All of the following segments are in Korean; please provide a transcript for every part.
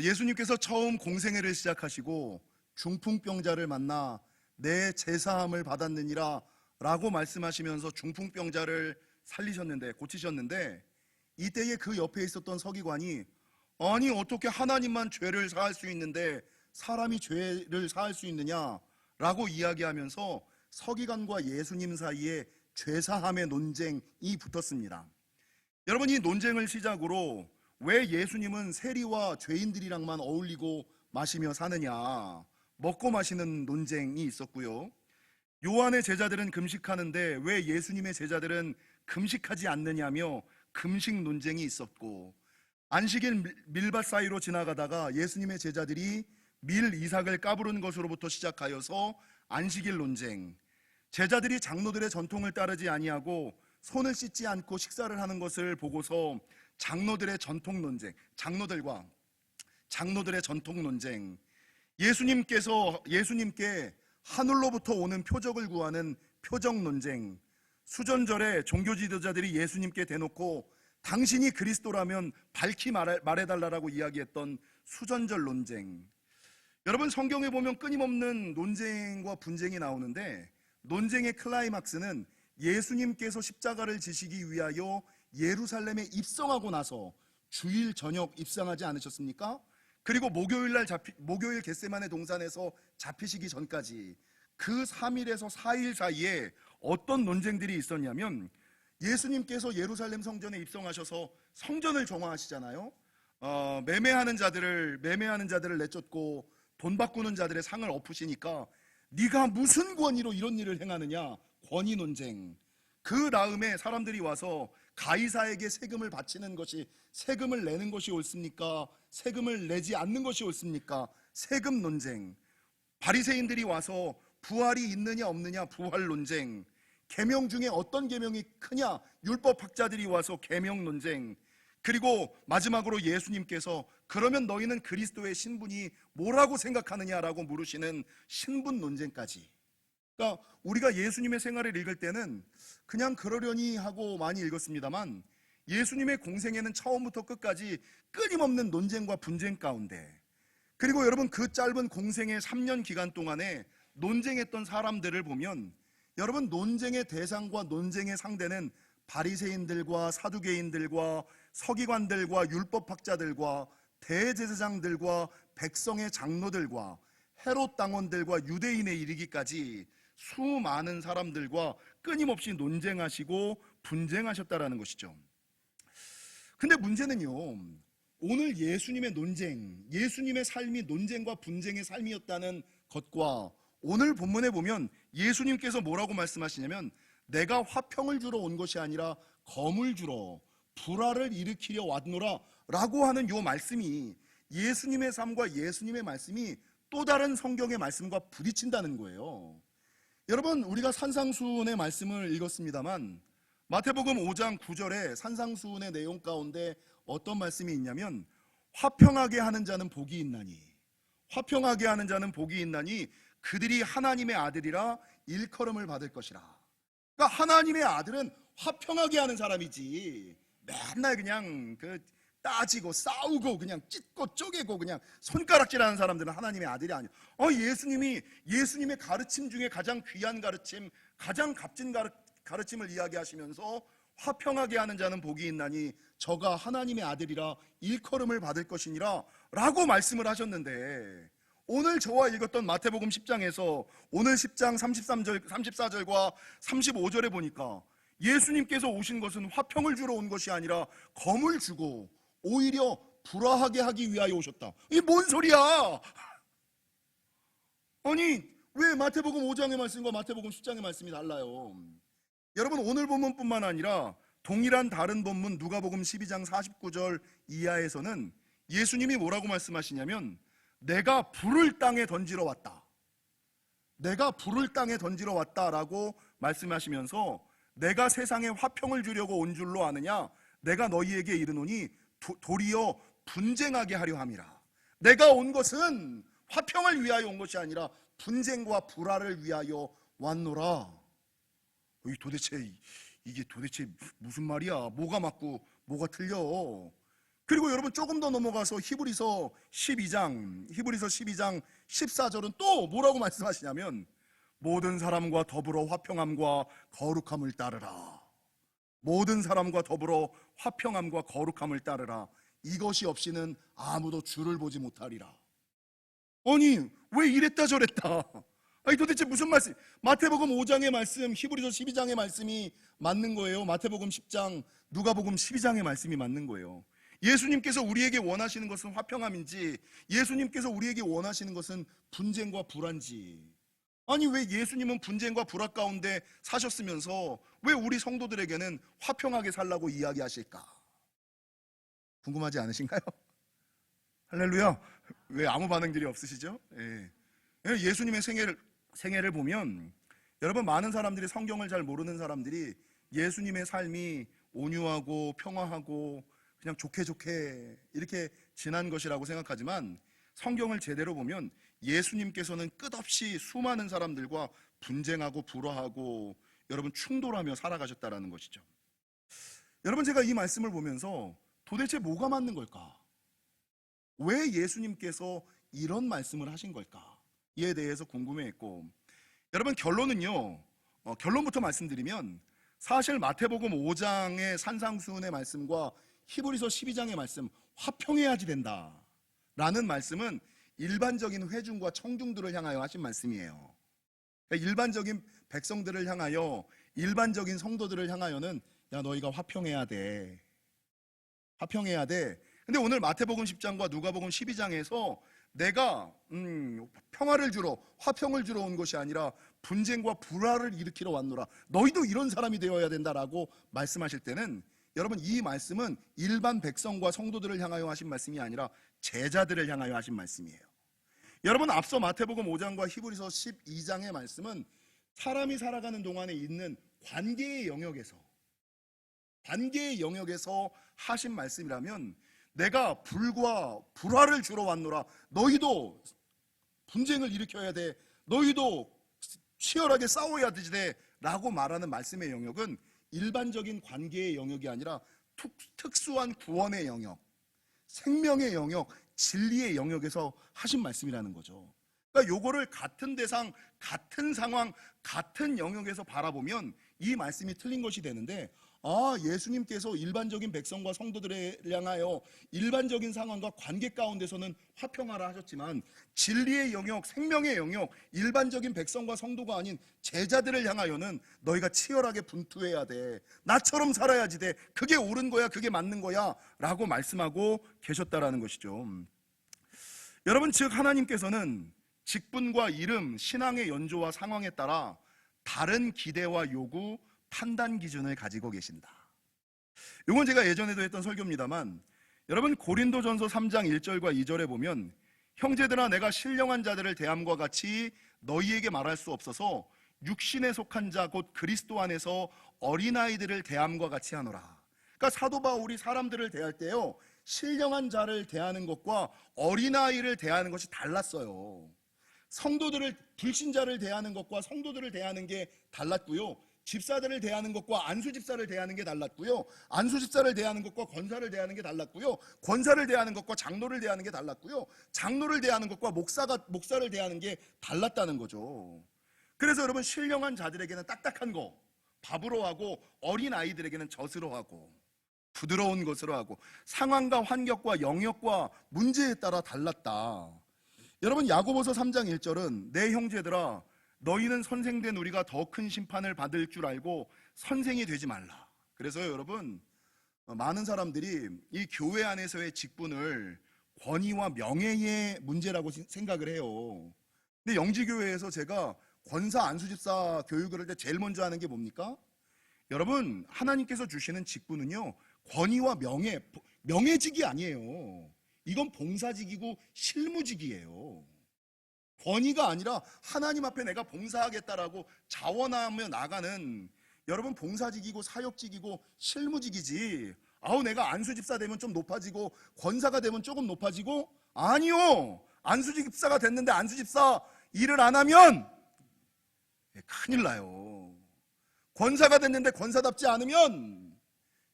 예수님께서 처음 공생애를 시작하시고 중풍병자를 만나 내 제사함을 받았느니라 라고 말씀하시면서 중풍병자를 살리셨는데, 고치셨는데, 이때에 그 옆에 있었던 서기관이 아니 어떻게 하나님만 죄를 사할 수 있는데 사람이 죄를 사할 수 있느냐 라고 이야기하면서 서기관과 예수님 사이에 죄사함의 논쟁이 붙었습니다. 여러분, 이 논쟁을 시작으로 왜 예수님은 세리와 죄인들이랑만 어울리고 마시며 사느냐, 먹고 마시는 논쟁이 있었고요. 요한의 제자들은 금식하는데 왜 예수님의 제자들은 금식하지 않느냐며 금식 논쟁이 있었고, 안식일 밀밭 사이로 지나가다가 예수님의 제자들이 밀 이삭을 까부른 것으로부터 시작하여서 안식일 논쟁, 제자들이 장로들의 전통을 따르지 아니하고 손을 씻지 않고 식사를 하는 것을 보고서 장로들의 전통 논쟁, 장로들의 전통 논쟁, 예수님께 하늘로부터 오는 표적을 구하는 표적 논쟁, 수전절에 종교 지도자들이 예수님께 대놓고 당신이 그리스도라면 밝히 말해달라고 이야기했던 수전절 논쟁. 여러분, 성경에 보면 끊임없는 논쟁과 분쟁이 나오는데, 논쟁의 클라이막스는 예수님께서 십자가를 지시기 위하여 예루살렘에 입성하고 나서 주일 저녁 입성하지 않으셨습니까? 그리고 목요일 겟세마네 동산에서 잡히시기 전까지 그 3일에서 4일 사이에 어떤 논쟁들이 있었냐면, 예수님께서 예루살렘 성전에 입성하셔서 성전을 정화하시잖아요. 매매하는 자들을 내쫓고 돈 바꾸는 자들의 상을 엎으시니까 네가 무슨 권위로 이런 일을 행하느냐, 권위 논쟁. 그 다음에 사람들이 와서 가이사에게 세금을 내는 것이 옳습니까? 세금을 내지 않는 것이 옳습니까? 세금 논쟁. 바리새인들이 와서 부활이 있느냐 없느냐 부활 논쟁. 계명 중에 어떤 계명이 크냐, 율법학자들이 와서 계명 논쟁. 그리고 마지막으로 예수님께서 그러면 너희는 그리스도의 신분이 뭐라고 생각하느냐라고 물으시는 신분 논쟁까지. 그러니까 우리가 예수님의 생활을 읽을 때는 그냥 그러려니 하고 많이 읽었습니다만, 예수님의 공생애는 처음부터 끝까지 끊임없는 논쟁과 분쟁 가운데, 그리고 여러분 그 짧은 공생애 3년 기간 동안에 논쟁했던 사람들을 보면, 여러분 논쟁의 대상과 논쟁의 상대는 바리새인들과 사두개인들과 서기관들과 율법학자들과 대제사장들과 백성의 장로들과 헤롯 당원들과 유대인에 이르기까지 수많은 사람들과 끊임없이 논쟁하시고 분쟁하셨다라는 것이죠. 근데 문제는요, 오늘 예수님의 논쟁, 예수님의 삶이 논쟁과 분쟁의 삶이었다는 것과 오늘 본문에 보면 예수님께서 뭐라고 말씀하시냐면, 내가 화평을 주러 온 것이 아니라 검을 주러 불화를 일으키려 왔노라 라고 하는 이 말씀이, 예수님의 삶과 예수님의 말씀이 또 다른 성경의 말씀과 부딪힌다는 거예요. 여러분, 우리가 산상수훈의 말씀을 읽었습니다만, 마태복음 5장 9절에 산상수훈의 내용 가운데 어떤 말씀이 있냐면, 화평하게 하는 자는 복이 있나니, 화평하게 하는 자는 복이 있나니 그들이 하나님의 아들이라 일컬음을 받을 것이라. 그러니까 하나님의 아들은 화평하게 하는 사람이지, 맨날 그냥 따지고 싸우고 그냥 찢고 쪼개고 그냥 손가락질하는 사람들은 하나님의 아들이 아니에요. 예수님의 가르침 중에 가장 귀한 가르침, 가장 값진 가르침을 이야기하시면서 화평하게 하는 자는 복이 있나니 저가 하나님의 아들이라 일컬음을 받을 것이니라 라고 말씀을 하셨는데, 오늘 저와 읽었던 마태복음 10장에서 오늘 10장 34절과 35절에 보니까 예수님께서 오신 것은 화평을 주러 온 것이 아니라 검을 주고 오히려 불화하게 하기 위하여 오셨다. 이게 뭔 소리야? 아니, 왜 마태복음 5장의 말씀과 마태복음 10장의 말씀이 달라요? 여러분, 오늘 본문뿐만 아니라 동일한 다른 본문 누가복음 12장 49절 이하에서는 예수님이 뭐라고 말씀하시냐면, 내가 불을 땅에 던지러 왔다, 내가 불을 땅에 던지러 왔다라고 말씀하시면서, 내가 세상에 화평을 주려고 온 줄로 아느냐, 내가 너희에게 이르노니 도리어 분쟁하게 하려 함이라. 내가 온 것은 화평을 위하여 온 것이 아니라 분쟁과 불화를 위하여 왔노라. 이게 도대체 무슨 말이야? 뭐가 맞고 뭐가 틀려? 그리고 여러분 조금 더 넘어가서 히브리서 12장 14절은 또 뭐라고 말씀하시냐면 모든 사람과 더불어 화평함과 거룩함을 따르라. 모든 사람과 더불어 화평함과 거룩함을 따르라. 이것이 없이는 아무도 주를 보지 못하리라. 아니 왜 이랬다 저랬다. 아니 도대체 무슨 말씀? 마태복음 5장의 말씀, 히브리서 12장의 말씀이 맞는 거예요. 마태복음 10장, 누가복음 12장의 말씀이 맞는 거예요. 예수님께서 우리에게 원하시는 것은 화평함인지, 예수님께서 우리에게 원하시는 것은 분쟁과 불화인지. 아니 왜 예수님은 분쟁과 불화 가운데 사셨으면서 왜 우리 성도들에게는 화평하게 살라고 이야기하실까? 궁금하지 않으신가요? 할렐루야. 왜 아무 반응들이 없으시죠? 예. 예수님의 생애를 보면 여러분 많은 사람들이, 성경을 잘 모르는 사람들이 예수님의 삶이 온유하고 평화하고 그냥 좋게 이렇게 지난 것이라고 생각하지만 성경을 제대로 보면 예수님께서는 끝없이 수많은 사람들과 분쟁하고 불화하고 여러분 충돌하며 살아가셨다라는 것이죠. 여러분 제가 이 말씀을 보면서 도대체 뭐가 맞는 걸까? 왜 예수님께서 이런 말씀을 하신 걸까? 이에 대해서 궁금해했고, 여러분 결론은요, 결론부터 말씀드리면 사실 마태복음 5장의 산상수훈의 말씀과 히브리서 12장의 말씀, 화평해야지 된다 라는 말씀은 일반적인 회중과 청중들을 향하여 하신 말씀이에요. 일반적인 백성들을 향하여, 일반적인 성도들을 향하여는 야 너희가 화평해야 돼, 화평해야 돼. 근데 오늘 마태복음 10장과 누가복음 12장에서 내가 평화를 주러, 화평을 주러 온 것이 아니라 분쟁과 불화를 일으키러 왔노라, 너희도 이런 사람이 되어야 된다라고 말씀하실 때는 여러분 이 말씀은 일반 백성과 성도들을 향하여 하신 말씀이 아니라 제자들을 향하여 하신 말씀이에요. 여러분 앞서 마태복음 5장과 히브리서 12장의 말씀은 사람이 살아가는 동안에 있는 관계의 영역에서 하신 말씀이라면 내가 불과 불화를 주러 왔노라, 너희도 분쟁을 일으켜야 돼, 너희도 치열하게 싸워야 되지 라고 말하는 말씀의 영역은 일반적인 관계의 영역이 아니라 특수한 구원의 영역, 생명의 영역, 진리의 영역에서 하신 말씀이라는 거죠. 그러니까 요거를 같은 대상, 같은 상황, 같은 영역에서 바라보면 이 말씀이 틀린 것이 되는데, 예수님께서 일반적인 백성과 성도들을 향하여 일반적인 상황과 관계 가운데서는 화평하라 하셨지만 진리의 영역, 생명의 영역, 일반적인 백성과 성도가 아닌 제자들을 향하여는 너희가 치열하게 분투해야 돼, 나처럼 살아야지 돼, 그게 옳은 거야, 그게 맞는 거야 라고 말씀하고 계셨다라는 것이죠. 여러분 즉 하나님께서는 직분과 이름, 신앙의 연조와 상황에 따라 다른 기대와 요구, 판단 기준을 가지고 계신다. 이건 제가 예전에도 했던 설교입니다만, 여러분 고린도전서 3장 1절과 2절에 보면 형제들아 내가 신령한 자들을 대함과 같이 너희에게 말할 수 없어서 육신에 속한 자 곧 그리스도 안에서 어린아이들을 대함과 같이 하노라. 그러니까 사도 바울이 사람들을 대할 때요, 신령한 자를 대하는 것과 어린아이를 대하는 것이 달랐어요. 성도들을, 불신자를 대하는 것과 성도들을 대하는 게 달랐고요, 집사들을 대하는 것과 안수 집사를 대하는 게 달랐고요, 안수 집사를 대하는 것과 권사를 대하는 게 달랐고요, 권사를 대하는 것과 장로를 대하는 게 달랐고요, 장로를 대하는 것과 목사를 대하는 게 달랐다는 거죠. 그래서 여러분 신령한 자들에게는 딱딱한 거 밥으로 하고 어린 아이들에게는 젖으로 하고 부드러운 것으로 하고 상황과 환경과 영역과 문제에 따라 달랐다. 여러분 야고보서 3장 1절은 내 형제들아 너희는 선생된 우리가 더 큰 심판을 받을 줄 알고 선생이 되지 말라. 그래서요 여러분 많은 사람들이 이 교회 안에서의 직분을 권위와 명예의 문제라고 생각을 해요. 근데 영지교회에서 제가 권사 안수집사 교육을 할 때 제일 먼저 하는 게 뭡니까? 여러분 하나님께서 주시는 직분은요 권위와 명예직이 아니에요. 이건 봉사직이고 실무직이에요. 권위가 아니라 하나님 앞에 내가 봉사하겠다라고 자원하며 나가는, 여러분 봉사직이고 사역직이고 실무직이지, 내가 안수집사 되면 좀 높아지고 권사가 되면 조금 높아지고, 아니요. 안수집사가 됐는데 안수집사 일을 안 하면 큰일 나요. 권사가 됐는데 권사답지 않으면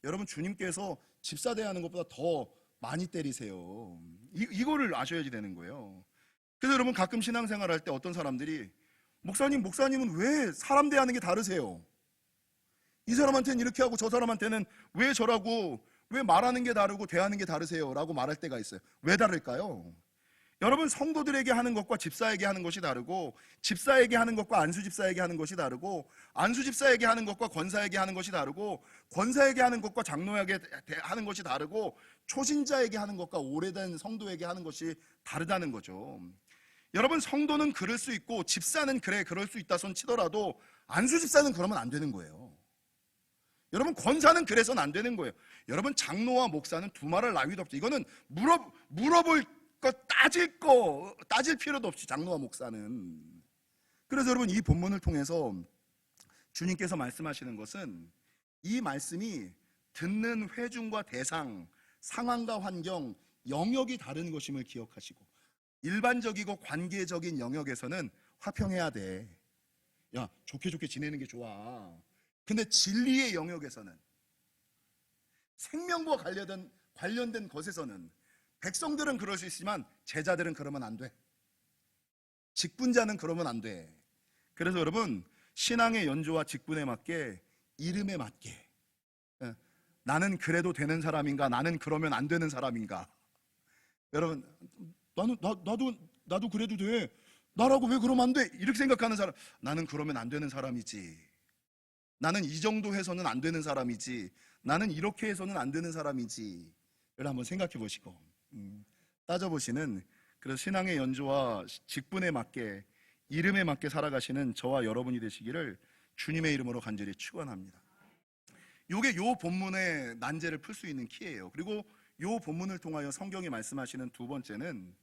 여러분 주님께서 집사 대하는 것보다 더 많이 때리세요. 이거를 아셔야지 되는 거예요. 그래서 여러분 가끔 신앙생활 할 때 어떤 사람들이 목사님은 왜 사람 대하는 게 다르세요? 이 사람한테는 이렇게 하고 저 사람한테는 왜 저라고, 왜 말하는 게 다르고 대하는 게 다르세요? 라고 말할 때가 있어요. 왜 다를까요? 여러분 성도들에게 하는 것과 집사에게 하는 것이 다르고, 집사에게 하는 것과 안수 집사에게 하는 것이 다르고, 안수 집사에게 하는 것과 권사에게 하는 것이 다르고, 권사에게 하는 것과 장로에게 하는 것이 다르고, 초신자에게 하는 것과 오래된 성도에게 하는 것이 다르다는 거죠. 여러분 성도는 그럴 수 있고 집사는 그럴 수 있다 손 치더라도 안수 집사는 그러면 안 되는 거예요. 여러분 권사는 그래서는 안 되는 거예요. 여러분 장로와 목사는 두말할 나위도 없죠. 이거는 물어볼 따질 필요도 없이 장로와 목사는. 그래서 여러분 이 본문을 통해서 주님께서 말씀하시는 것은 이 말씀이 듣는 회중과 대상, 상황과 환경, 영역이 다른 것임을 기억하시고, 일반적이고 관계적인 영역에서는 화평해야 돼. 야, 좋게 지내는 게 좋아. 근데 진리의 영역에서는, 생명과 관련된 것에서는 백성들은 그럴 수 있지만 제자들은 그러면 안 돼. 직분자는 그러면 안 돼. 그래서 여러분 신앙의 연조와 직분에 맞게, 이름에 맞게, 나는 그래도 되는 사람인가, 나는 그러면 안 되는 사람인가. 여러분 나도 그래도 돼. 나라고 왜 그러면 안 돼? 이렇게 생각하는 사람, 나는 그러면 안 되는 사람이지. 나는 이 정도 해서는 안 되는 사람이지. 나는 이렇게 해서는 안 되는 사람이지. 를 한번 생각해 보시고 따져보시는, 그래서 신앙의 연조와 직분에 맞게, 이름에 맞게 살아가시는 저와 여러분이 되시기를 주님의 이름으로 간절히 축원합니다. 이게 요 본문의 난제를 풀 수 있는 키예요. 그리고 요 본문을 통하여 성경이 말씀하시는 두 번째는,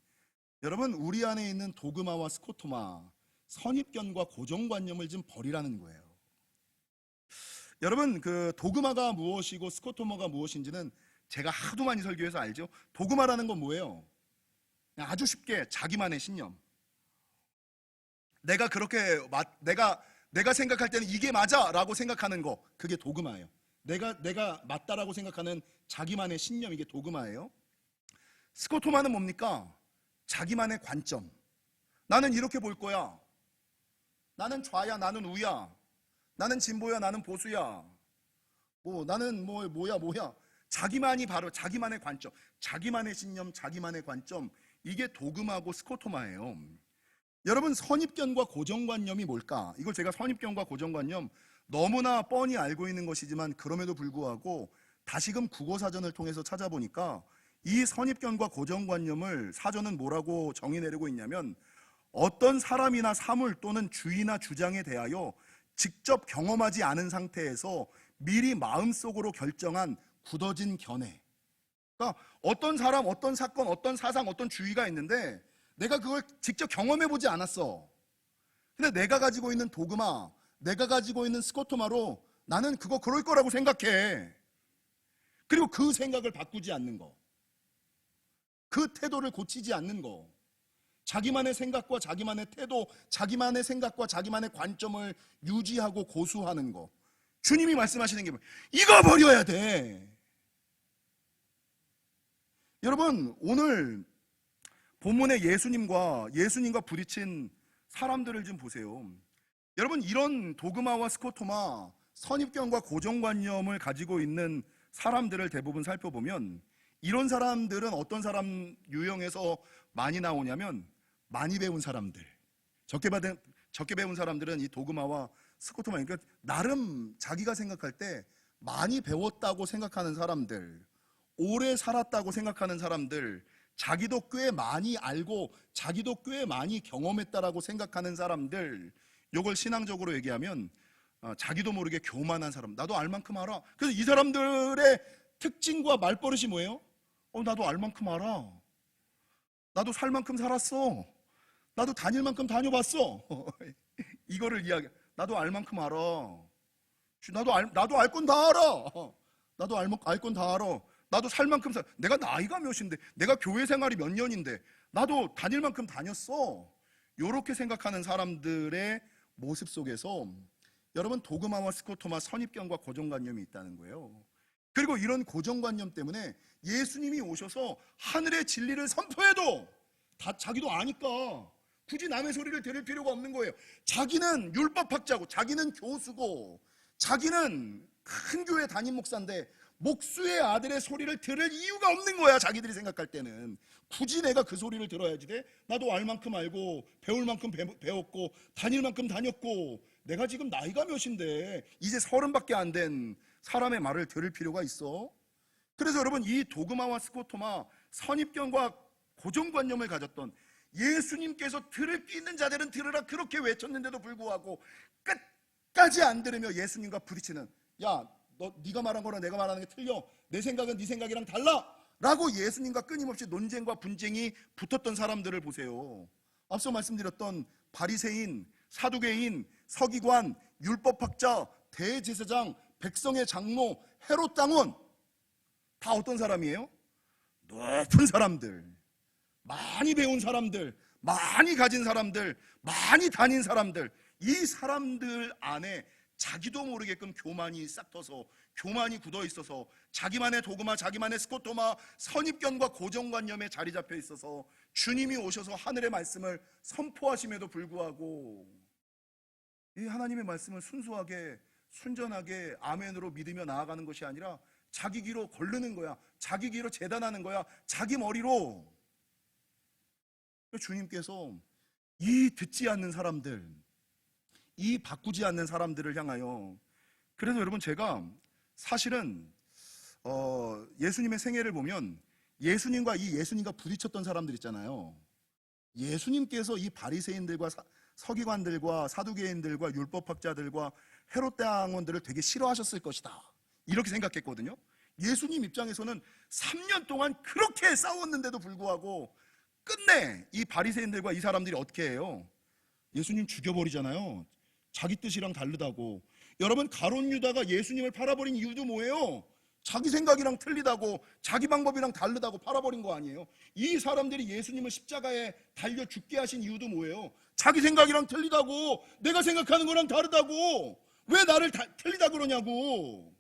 여러분 우리 안에 있는 도그마와 스코토마, 선입견과 고정관념을 좀 버리라는 거예요. 여러분 그 도그마가 무엇이고 스코토마가 무엇인지는 제가 하도 많이 설교해서 알죠. 도그마라는 건 뭐예요? 그냥 아주 쉽게 자기만의 신념. 내가 생각할 때는 이게 맞아라고 생각하는 거, 그게 도그마예요. 내가 맞다라고 생각하는 자기만의 신념, 이게 도그마예요. 스코토마는 뭡니까? 자기만의 관점. 나는 이렇게 볼 거야. 나는 좌야, 나는 우야. 나는 진보야, 나는 보수야. 나는 뭐야. 자기만이 바로 자기만의 관점, 자기만의 신념, 자기만의 관점. 이게 도그마고 스코토마예요. 여러분 선입견과 고정관념이 뭘까? 이걸 제가 선입견과 고정관념 너무나 뻔히 알고 있는 것이지만, 그럼에도 불구하고 다시금 국어사전을 통해서 찾아보니까 이 선입견과 고정관념을 사전은 뭐라고 정의 내리고 있냐면, 어떤 사람이나 사물 또는 주의나 주장에 대하여 직접 경험하지 않은 상태에서 미리 마음속으로 결정한 굳어진 견해. 그러니까 어떤 사람, 어떤 사건, 어떤 사상, 어떤 주의가 있는데 내가 그걸 직접 경험해보지 않았어. 근데 내가 가지고 있는 도그마, 내가 가지고 있는 스코토마로 나는 그럴 거라고 생각해. 그리고 그 생각을 바꾸지 않는 거, 그 태도를 고치지 않는 거, 자기만의 생각과 자기만의 태도, 자기만의 생각과 자기만의 관점을 유지하고 고수하는 거. 주님이 말씀하시는 게 뭐예요? 이거 버려야 돼. 여러분 오늘 본문의 예수님과 부딪힌 사람들을 좀 보세요. 여러분 이런 도그마와 스코토마, 선입견과 고정관념을 가지고 있는 사람들을 대부분 살펴보면, 이런 사람들은 어떤 사람 유형에서 많이 나오냐면, 많이 배운 사람들, 적게 배운 사람들은 이 도그마와 스코토마, 그러니까 나름 자기가 생각할 때 많이 배웠다고 생각하는 사람들, 오래 살았다고 생각하는 사람들, 자기도 꽤 많이 알고 자기도 꽤 많이 경험했다라고 생각하는 사람들, 이걸 신앙적으로 얘기하면 자기도 모르게 교만한 사람, 나도 알 만큼 알아. 그래서 이 사람들의 특징과 말버릇이 뭐예요? 나도 알 만큼 알아. 나도 살 만큼 살았어. 나도 다닐 만큼 다녀봤어. 이거를 나도 알 만큼 알아. 나도 알 건 다 알아. 나도 알 건 다 알아. 나도 살 만큼 내가 나이가 몇인데, 내가 교회 생활이 몇 년인데, 나도 다닐 만큼 다녔어. 이렇게 생각하는 사람들의 모습 속에서 여러분 도그마와 스코토마, 선입견과 고정관념이 있다는 거예요. 그리고 이런 고정관념 때문에 예수님이 오셔서 하늘의 진리를 선포해도 다 자기도 아니까 굳이 남의 소리를 들을 필요가 없는 거예요. 자기는 율법학자고, 자기는 교수고, 자기는 큰 교회 담임 목사인데 목수의 아들의 소리를 들을 이유가 없는 거야. 자기들이 생각할 때는 굳이 내가 그 소리를 들어야지 돼? 나도 알 만큼 알고 배울 만큼 배웠고 다닐 만큼 다녔고, 내가 지금 나이가 몇인데 이제 30밖에 안 된 사람의 말을 들을 필요가 있어? 그래서 여러분, 이 도그마와 스코토마, 선입견과 고정관념을 가졌던 예수님께서 들을 귀 있는 자들은 들으라 그렇게 외쳤는데도 불구하고 끝까지 안 들으며 예수님과 부딪히는, 야, 네가 말한 거랑 내가 말하는 게 틀려, 내 생각은 네 생각이랑 달라 라고 예수님과 끊임없이 논쟁과 분쟁이 붙었던 사람들을 보세요. 앞서 말씀드렸던 바리새인, 사두개인, 서기관, 율법학자, 대제사장, 백성의 장로, 헤롯 장원, 다 어떤 사람이에요? 높은 사람들, 많이 배운 사람들, 많이 가진 사람들, 많이 다닌 사람들. 이 사람들 안에 자기도 모르게끔 교만이 싹 터서, 교만이 굳어 있어서, 자기만의 도그마, 자기만의 스코토마, 선입견과 고정관념에 자리 잡혀 있어서 주님이 오셔서 하늘의 말씀을 선포하심에도 불구하고 이 하나님의 말씀을 순수하게, 순전하게 아멘으로 믿으며 나아가는 것이 아니라 자기 귀로 거르는 거야. 자기 귀로 재단하는 거야. 자기 머리로. 주님께서 이 듣지 않는 사람들, 이 바꾸지 않는 사람들을 향하여, 그래서 여러분, 제가 사실은 예수님의 생애를 보면 예수님과 예수님과 부딪혔던 사람들 있잖아요. 예수님께서 이 바리새인들과 서기관들과 사두개인들과 율법학자들과 헤롯 대왕원들을 되게 싫어하셨을 것이다, 이렇게 생각했거든요. 예수님 입장에서는 3년 동안 그렇게 싸웠는데도 불구하고 끝내 이 바리새인들과 이 사람들이 어떻게 해요? 예수님 죽여버리잖아요. 자기 뜻이랑 다르다고. 여러분, 가룟 유다가 예수님을 팔아버린 이유도 뭐예요? 자기 생각이랑 틀리다고, 자기 방법이랑 다르다고 팔아버린 거 아니에요? 이 사람들이 예수님을 십자가에 달려 죽게 하신 이유도 뭐예요? 자기 생각이랑 틀리다고, 내가 생각하는 거랑 다르다고, 왜 나를 틀리다 그러냐고,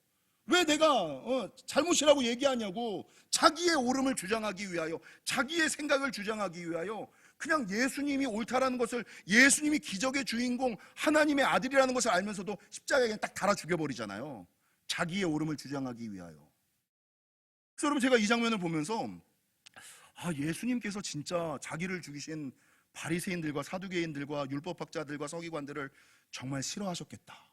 왜 내가 잘못이라고 얘기하냐고, 자기의 옳음을 주장하기 위하여, 자기의 생각을 주장하기 위하여 그냥 예수님이 옳다라는 것을, 예수님이 기적의 주인공 하나님의 아들이라는 것을 알면서도 십자가에 딱 달아 죽여버리잖아요. 자기의 옳음을 주장하기 위하여. 그래서 여러분, 제가 이 장면을 보면서 예수님께서 진짜 자기를 죽이신 바리새인들과 사두개인들과 율법학자들과 서기관들을 정말 싫어하셨겠다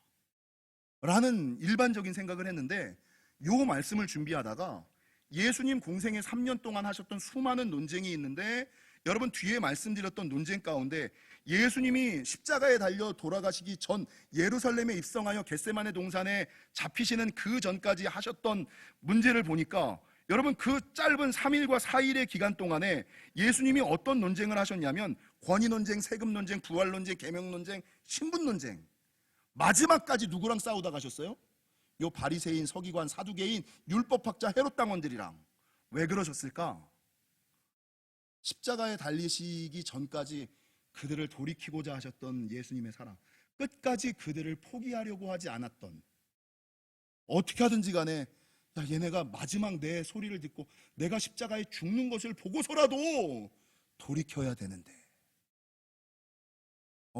라는 일반적인 생각을 했는데, 요 말씀을 준비하다가 예수님 공생애 3년 동안 하셨던 수많은 논쟁이 있는데, 여러분, 뒤에 말씀드렸던 논쟁 가운데 예수님이 십자가에 달려 돌아가시기 전 예루살렘에 입성하여 겟세마네 동산에 잡히시는 그 전까지 하셨던 문제를 보니까, 여러분, 그 짧은 3일과 4일의 기간 동안에 예수님이 어떤 논쟁을 하셨냐면, 권위 논쟁, 세금 논쟁, 부활 논쟁, 계명 논쟁, 신분 논쟁. 마지막까지 누구랑 싸우다 가셨어요? 요 바리새인, 서기관, 사두개인, 율법학자, 헤롯 당원들이랑. 왜 그러셨을까? 십자가에 달리시기 전까지 그들을 돌이키고자 하셨던 예수님의 사랑, 끝까지 그들을 포기하려고 하지 않았던, 어떻게 하든지 간에 얘네가 마지막 내 소리를 듣고 내가 십자가에 죽는 것을 보고서라도 돌이켜야 되는데,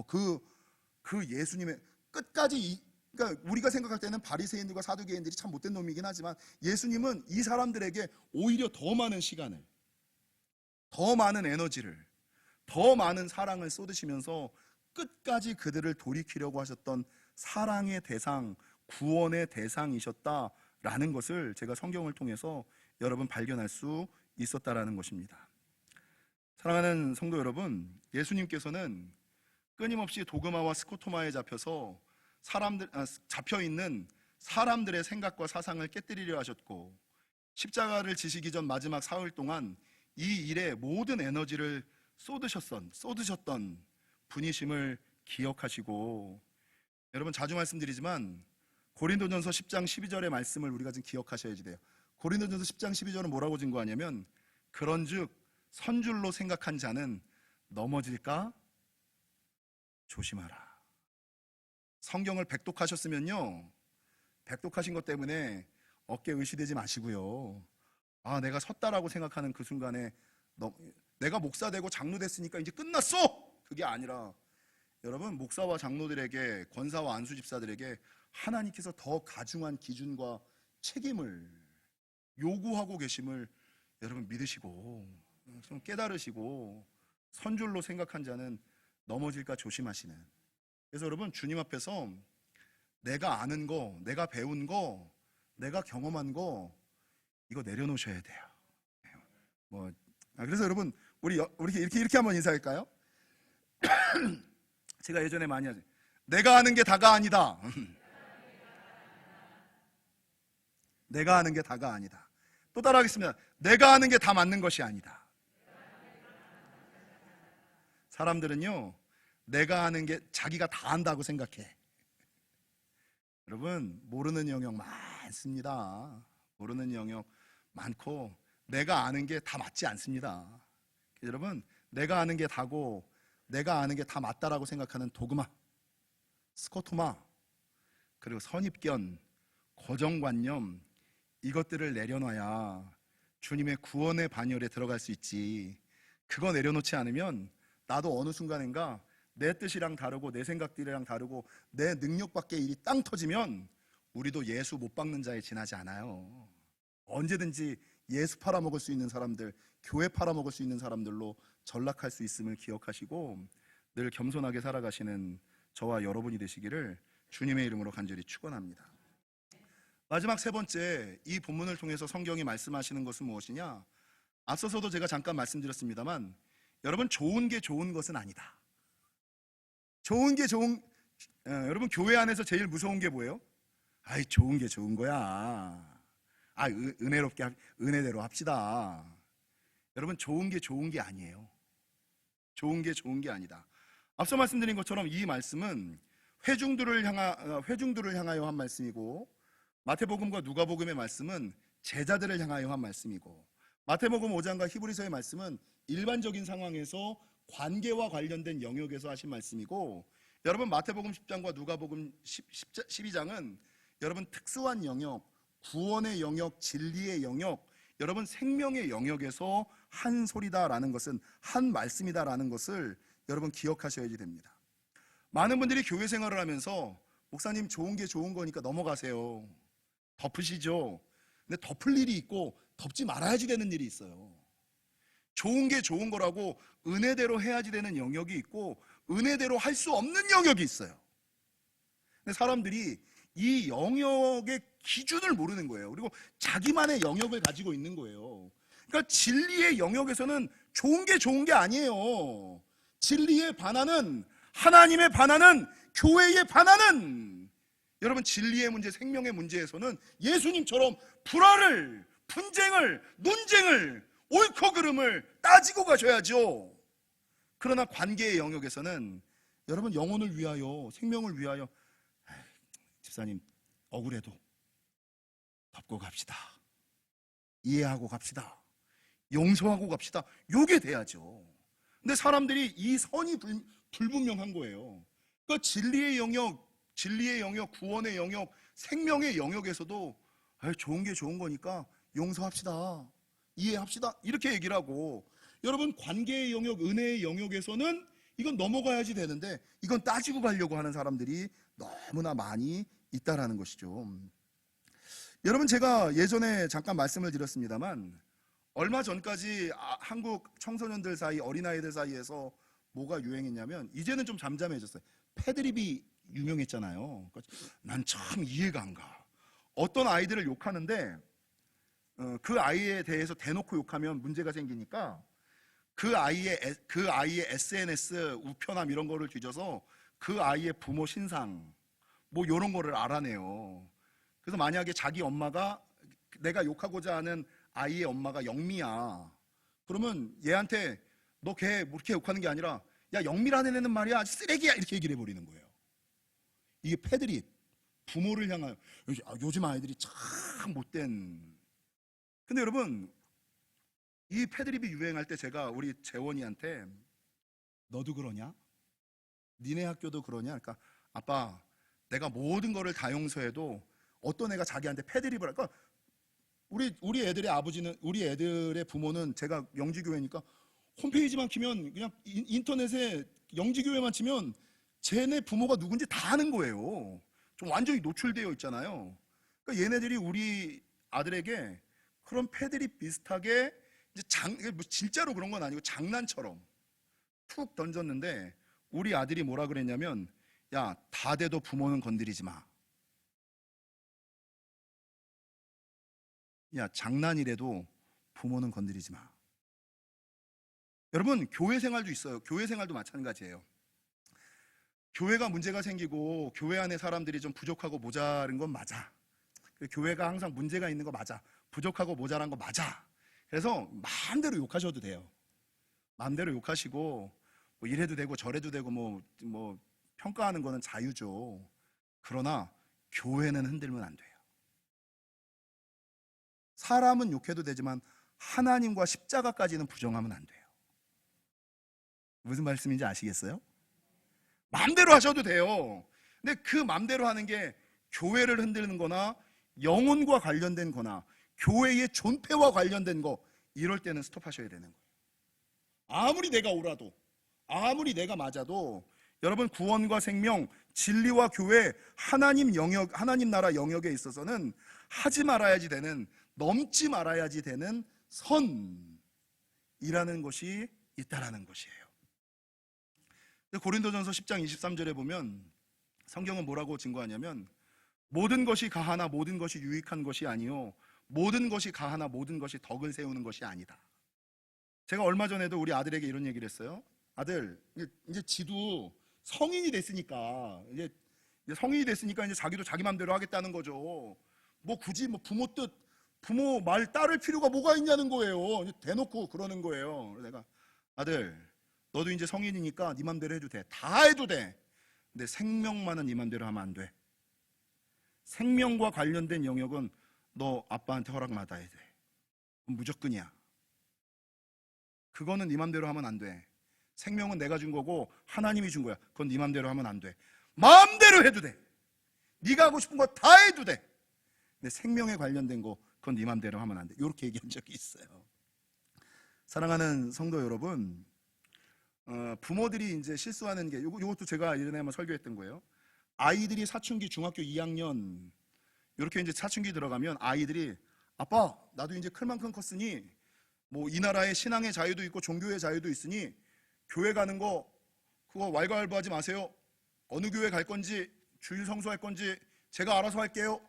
그 예수님의 끝까지, 그러니까 우리가 생각할 때는 바리새인들과 사두개인들이 참 못된 놈이긴 하지만, 예수님은 이 사람들에게 오히려 더 많은 시간을, 더 많은 에너지를, 더 많은 사랑을 쏟으시면서 끝까지 그들을 돌이키려고 하셨던 사랑의 대상, 구원의 대상이셨다라는 것을 제가 성경을 통해서 여러분 발견할 수 있었다라는 것입니다. 사랑하는 성도 여러분, 예수님께서는 끊임없이 도그마와 스코토마에 잡혀있는 사람들의 생각과 사상을 깨뜨리려 하셨고, 십자가를 지시기 전 마지막 사흘 동안 이 일에 모든 에너지를 쏟으셨던 분이심을 기억하시고, 여러분, 자주 말씀드리지만 고린도전서 10장 12절의 말씀을 우리가 좀 기억하셔야지 돼요. 고린도전서 10장 12절은 뭐라고 증거하냐면, 그런즉 선줄로 생각한 자는 넘어질까 조심하라. 성경을 백독하셨으면요, 백독하신 것 때문에 어깨 의시되지 마시고요. 아, 내가 섰다라고 생각하는 그 순간에 내가 목사 되고 장로 됐으니까 이제 끝났어! 그게 아니라 여러분, 목사와 장로들에게, 권사와 안수 집사들에게 하나님께서 더 가중한 기준과 책임을 요구하고 계심을 여러분 믿으시고 좀 깨달으시고 선줄로 생각한 자는 넘어질까 조심하시는. 그래서 여러분, 주님 앞에서 내가 아는 거, 내가 배운 거, 내가 경험한 거 이거 내려놓으셔야 돼요. 그래서 여러분, 우리 이렇게 한번 인사할까요? 제가 예전에 많이 하죠. 내가 아는 게 다가 아니다. 내가 아는 게 다가 아니다. 또 따라하겠습니다. 내가 아는 게 다 맞는 것이 아니다. 사람들은요, 내가 아는 게 자기가 다 안다고 생각해. 여러분, 모르는 영역 많습니다. 모르는 영역 많고 내가 아는 게 다 맞지 않습니다. 여러분, 내가 아는 게 다고 내가 아는 게 다 맞다라고 생각하는 도그마, 스코토마, 그리고 선입견, 고정관념, 이것들을 내려놔야 주님의 구원의 반열에 들어갈 수 있지. 그거 내려놓지 않으면 나도 어느 순간인가 내 뜻이랑 다르고 내 생각들이랑 다르고 내 능력 밖의 일이 땅 터지면 우리도 예수 못 박는 자에 지나지 않아요. 언제든지 예수 팔아먹을 수 있는 사람들, 교회 팔아먹을 수 있는 사람들로 전락할 수 있음을 기억하시고 늘 겸손하게 살아가시는 저와 여러분이 되시기를 주님의 이름으로 간절히 축원합니다. 마지막 세 번째, 이 본문을 통해서 성경이 말씀하시는 것은 무엇이냐? 앞서서도 제가 잠깐 말씀드렸습니다만 여러분, 좋은 게 좋은 것은 아니다. 여러분, 교회 안에서 제일 무서운 게 뭐예요? 아이, 좋은 게 좋은 거야. 은혜대로 합시다. 여러분, 좋은 게 좋은 게 아니에요. 좋은 게 좋은 게 아니다. 앞서 말씀드린 것처럼 이 말씀은 회중들을 향하여 한 말씀이고, 마태복음과 누가복음의 말씀은 제자들을 향하여 한 말씀이고, 마태복음 5장과 히브리서의 말씀은 일반적인 상황에서 관계와 관련된 영역에서 하신 말씀이고, 여러분, 마태복음 10장과 누가복음 12장은 여러분 특수한 영역, 구원의 영역, 진리의 영역, 여러분 생명의 영역에서 한 소리다라는 것은, 한 말씀이다라는 것을 여러분 기억하셔야지 됩니다. 많은 분들이 교회 생활을 하면서 목사님, 좋은 게 좋은 거니까 넘어가세요, 덮으시죠. 근데 덮을 일이 있고 덮지 말아야지 되는 일이 있어요. 좋은 게 좋은 거라고 은혜대로 해야지 되는 영역이 있고 은혜대로 할 수 없는 영역이 있어요. 근데 사람들이 이 영역의 기준을 모르는 거예요. 그리고 자기만의 영역을 가지고 있는 거예요. 그러니까 진리의 영역에서는 좋은 게 좋은 게 아니에요. 진리의 반환은, 하나님의 반환은, 교회의 반환은, 여러분 진리의 문제, 생명의 문제에서는 예수님처럼 불화를, 분쟁을, 논쟁을, 옳고 그름을 따지고 가셔야죠. 그러나 관계의 영역에서는 여러분 영혼을 위하여, 생명을 위하여, 집사님 억울해도 덮고 갑시다, 이해하고 갑시다, 용서하고 갑시다, 요게 돼야죠. 근데 사람들이 이 선이 불분명한 거예요. 그러니까 진리의 영역, 구원의 영역, 생명의 영역에서도 좋은 게 좋은 거니까 용서합시다, 이해합시다, 이렇게 얘기를 하고, 여러분 관계의 영역, 은혜의 영역에서는 이건 넘어가야지 되는데 이건 따지고 가려고 하는 사람들이 너무나 많이 있다라는 것이죠. 여러분, 제가 예전에 잠깐 말씀을 드렸습니다만 얼마 전까지 한국 청소년들 사이, 어린아이들 사이에서 뭐가 유행했냐면, 이제는 좀 잠잠해졌어요. 패드립이 유명했잖아요. 난 참 이해가 안 가. 어떤 아이들을 욕하는데 그 아이에 대해서 대놓고 욕하면 문제가 생기니까 그 아이의 SNS 우편함 이런 거를 뒤져서 그 아이의 부모 신상 뭐 이런 거를 알아내요. 그래서 만약에 자기 엄마가, 내가 욕하고자 하는 아이의 엄마가 영미야, 그러면 얘한테 너 걔 뭐 이렇게 욕하는 게 아니라 야, 영미라는 애는 말이야 아주 쓰레기야, 이렇게 얘기를 해버리는 거예요. 이게 패드립, 부모를 향하여. 요즘 아이들이 참 못된. 근데 여러분, 이 패드립이 유행할 때 제가 우리 재원이한테 너도 그러냐? 니네 학교도 그러냐? 그러니까 아빠, 내가 모든 거를 다 용서해도 어떤 애가 자기한테 패드립을 할까? 우리 애들의 아버지는, 우리 애들의 부모는, 제가 영지교회니까 홈페이지만 키면, 그냥 인터넷에 영지교회만 치면 쟤네 부모가 누군지 다 아는 거예요. 좀 완전히 노출되어 있잖아요. 그러니까 얘네들이 우리 아들에게 그런 패들이 비슷하게 이제 진짜로 그런 건 아니고 장난처럼 툭 던졌는데, 우리 아들이 뭐라 그랬냐면, 야, 다 돼도 부모는 건드리지 마. 야, 장난이라도 부모는 건드리지 마. 여러분, 교회 생활도 있어요. 교회 생활도 마찬가지예요. 교회가 문제가 생기고 교회 안에 사람들이 좀 부족하고 모자른 건 맞아. 교회가 항상 문제가 있는 거 맞아. 부족하고 모자란 거 맞아. 그래서 마음대로 욕하셔도 돼요. 마음대로 욕하시고 뭐 이래도 되고 저래도 되고 뭐 평가하는 거는 자유죠. 그러나 교회는 흔들면 안 돼요. 사람은 욕해도 되지만 하나님과 십자가까지는 부정하면 안 돼요. 무슨 말씀인지 아시겠어요? 마음대로 하셔도 돼요. 근데 그 마음대로 하는 게 교회를 흔드는 거나 영혼과 관련된 거나 교회의 존폐와 관련된 거, 이럴 때는 스톱하셔야 되는 거예요. 아무리 내가 옳아도, 아무리 내가 맞아도, 여러분, 구원과 생명, 진리와 교회, 하나님 영역, 하나님 나라 영역에 있어서는 하지 말아야지 되는, 넘지 말아야지 되는 선이라는 것이 있다라는 것이에요. 고린도전서 10장 23절에 보면 성경은 뭐라고 증거하냐면, 모든 것이 가하나 모든 것이 유익한 것이 아니요 모든 것이 가하나 모든 것이 덕을 세우는 것이 아니다. 제가 얼마 전에도 우리 아들에게 이런 얘기를 했어요. 아들, 이제 지도 성인이 됐으니까, 이제 성인이 됐으니까 이제 자기도 자기 맘대로 하겠다는 거죠. 뭐 굳이 뭐 부모 뜻, 부모 말 따를 필요가 뭐가 있냐는 거예요. 이제 대놓고 그러는 거예요. 그래서 내가, 아들, 너도 이제 성인이니까 네 맘대로 해도 돼. 다 해도 돼. 근데 생명만은 네 맘대로 하면 안 돼. 생명과 관련된 영역은 너 아빠한테 허락받아야 돼. 무조건이야. 그거는 네 맘대로 하면 안 돼. 생명은 내가 준 거고 하나님이 준 거야. 그건 네 맘대로 하면 안 돼. 마음대로 해도 돼. 네가 하고 싶은 거 다 해도 돼. 근데 생명에 관련된 거, 그건 네 맘대로 하면 안 돼. 이렇게 얘기한 적이 있어요. 사랑하는 성도 여러분, 부모들이 이제 실수하는 게, 이것도 제가 예전에 한번 설교했던 거예요. 아이들이 사춘기 중학교 2학년 이렇게 이제 사춘기 들어가면 아이들이, 아빠, 나도 이제 클 만큼 컸으니 뭐 이 나라의 신앙의 자유도 있고 종교의 자유도 있으니 교회 가는 거 그거 왈가왈부하지 마세요. 어느 교회 갈 건지 주일 성수할 건지 제가 알아서 할게요.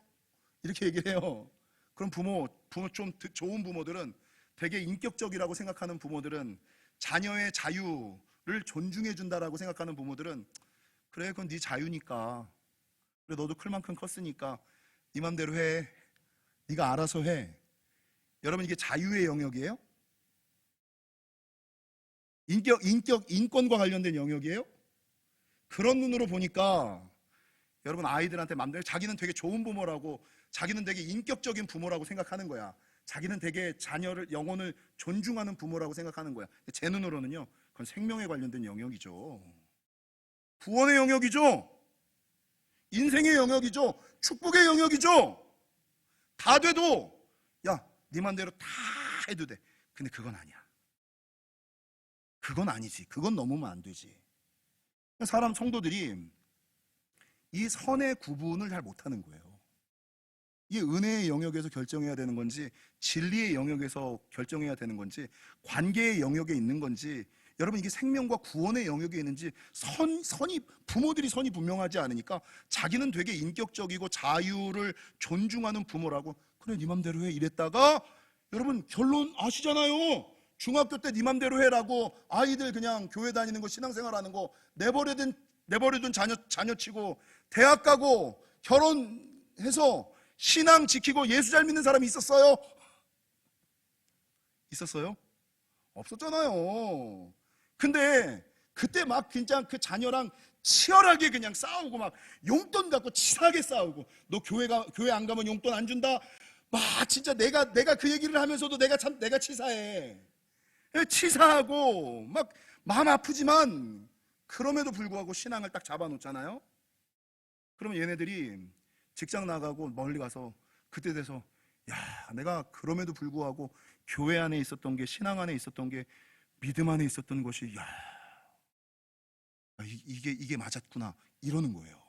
이렇게 얘기를 해요. 그럼 부모 좀 좋은 부모들은, 되게 인격적이라고 생각하는 부모들은, 자녀의 자유를 존중해 준다라고 생각하는 부모들은, 그래, 그건 네 자유니까, 그래, 너도 클 만큼 컸으니까 네 맘대로 해. 네가 알아서 해. 여러분, 이게 자유의 영역이에요? 인권과 관련된 영역이에요? 그런 눈으로 보니까 여러분, 아이들한테 맘대로, 자기는 되게 좋은 부모라고, 자기는 되게 인격적인 부모라고 생각하는 거야. 자기는 되게 자녀를, 영혼을 존중하는 부모라고 생각하는 거야. 제 눈으로는요, 그건 생명에 관련된 영역이죠. 구원의 영역이죠. 인생의 영역이죠. 축복의 영역이죠. 다 돼도, 야, 네 맘대로 다 해도 돼. 근데 그건 아니야. 그건 아니지. 그건 넘으면 안 되지. 사람, 성도들이 이 선의 구분을 잘 못하는 거예요. 이게 은혜의 영역에서 결정해야 되는 건지, 진리의 영역에서 결정해야 되는 건지, 관계의 영역에 있는 건지, 여러분, 이게 생명과 구원의 영역에 있는지, 부모들이 선이 분명하지 않으니까 자기는 되게 인격적이고 자유를 존중하는 부모라고, 그래, 네 맘대로 해, 이랬다가, 여러분, 결론 아시잖아요. 중학교 때 네 맘대로 해라고 아이들 그냥 교회 다니는 거, 신앙생활 하는 거 내버려둔 자녀 치고, 대학 가고 결혼해서 신앙 지키고 예수 잘 믿는 사람이 있었어요? 있었어요? 없었잖아요. 근데 그때 막 진짜 그 자녀랑 치열하게 그냥 싸우고, 막 용돈 갖고 치사하게 싸우고, 너 교회 안 가면 용돈 안 준다. 막 진짜 내가 그 얘기를 하면서도 내가 치사해. 치사하고 막 마음 아프지만, 그럼에도 불구하고 신앙을 딱 잡아놓잖아요. 그러면 얘네들이 직장 나가고 멀리 가서 그때 돼서, 야, 내가 그럼에도 불구하고 교회 안에 있었던 게, 신앙 안에 있었던 게, 믿음 안에 있었던 것이, 야, 이게 맞았구나, 이러는 거예요.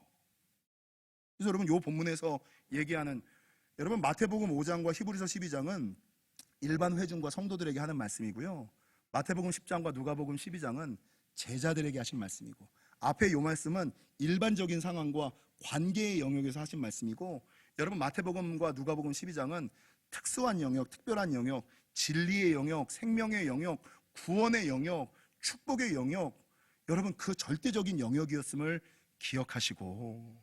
그래서 여러분, 요 본문에서 얘기하는, 여러분, 마태복음 5장과 히브리서 12장은 일반 회중과 성도들에게 하는 말씀이고요, 마태복음 10장과 누가복음 12장은 제자들에게 하신 말씀이고, 앞에 요 말씀은 일반적인 상황과 관계의 영역에서 하신 말씀이고, 여러분, 마태복음과 누가복음 12장은 특수한 영역, 특별한 영역, 진리의 영역, 생명의 영역, 구원의 영역, 축복의 영역, 여러분, 그 절대적인 영역이었음을 기억하시고,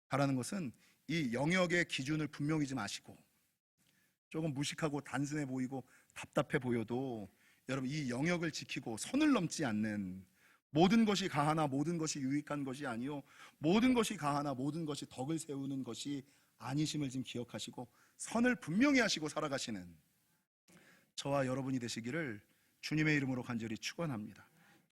바라는 것은 이 영역의 기준을 분명히 좀 아시고, 조금 무식하고 단순해 보이고 답답해 보여도 여러분, 이 영역을 지키고 선을 넘지 않는, 모든 것이 가하나 모든 것이 유익한 것이 아니요 모든 것이 가하나 모든 것이 덕을 세우는 것이 아니심을 지금 기억하시고 선을 분명히 하시고 살아가시는 저와 여러분이 되시기를 주님의 이름으로 간절히 축원합니다.